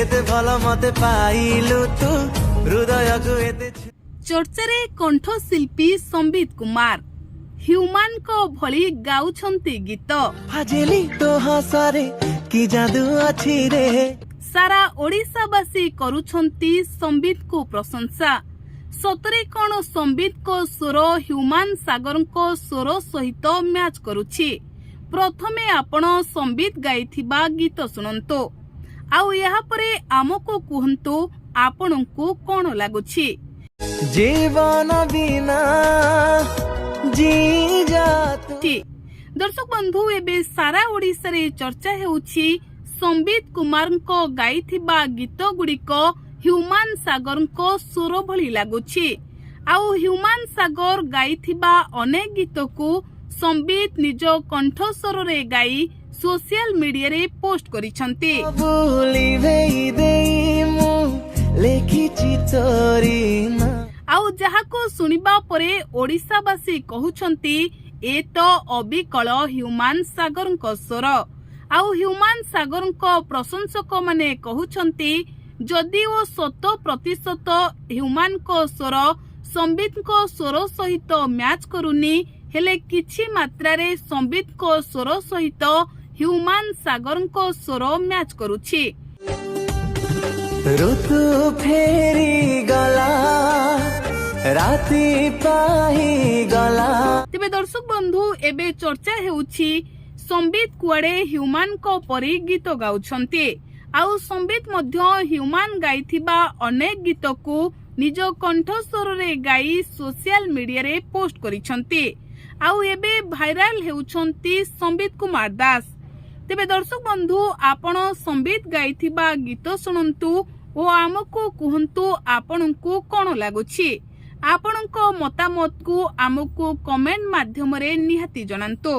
एते भल मते पाइलु तू हृदय को एते चर्चारे कंठशिल्पी संबित कुमार ह्यूमान को भली गाउछंती गीत फाजेली तो हसरे की जादू अछि रे सारा ओडिशावासी करुछंती संबित को प्रशंसा सतरे कौन संबित को स्वर ह्यूमान सागर को स्वर सहित मैच करुछि प्रथमे आपण संबित गाइथिबा गीत सुनंतो आउ यहाँ परे आमको कुहंतो आपणको कौन लागुछि जीवन बिना जी जात दर्शक बंधु एबे सारा ओडिशा रे चर्चा हेउछि संबित कुमार को गाइथिबा गीत गुड़िक ह्यूमान सागर को स्वर भली लागुछि आउ ह्यूमान सागर गाइथिबा अनेक गीत को संबित निज कंठस्वर रे गाई सोशल मीडिया रे पोस्ट करिसंती भूली भेई देई मु लेखिछि तोरी ना आउ जहाको सुनिबा परे ओडिशावासी कहउछंती ए तो अबिकल ह्यूमान सागर को स्वर आउ ह्यूमान सागर को प्रशंसक माने कहउछंती जदि ओ 100% ह्यूमान को स्वर संबित को स्वर सहित मैच करूनी हेले किछि मात्रा रे संबित को स्वर सहित ह्यूमान सागर को स्वर मैच करुछि ऋतु फेरी गला राति पाही गला तेबे दर्शक बंधु एबे चर्चा हेउछि संबित कुआडे ह्यूमान को परी गीत गाउछंती आउ संबित मध्य ह्यूमान गाइथिबा अनेक गीत को निज कंठस्वर रे गाई सोशल मीडिया रे पोस्ट करिसंती आउ एबे भाइराल हेउछंती संबित कुमार दास तेबे दर्शक बंधु आपण संबित गाइथिबा गीत सुनंतु ओ आमको कुहंतु आपणको कोन लागुछि आपणको मतामत को आमको कमेंट माध्यम रे निहाती जणांतु।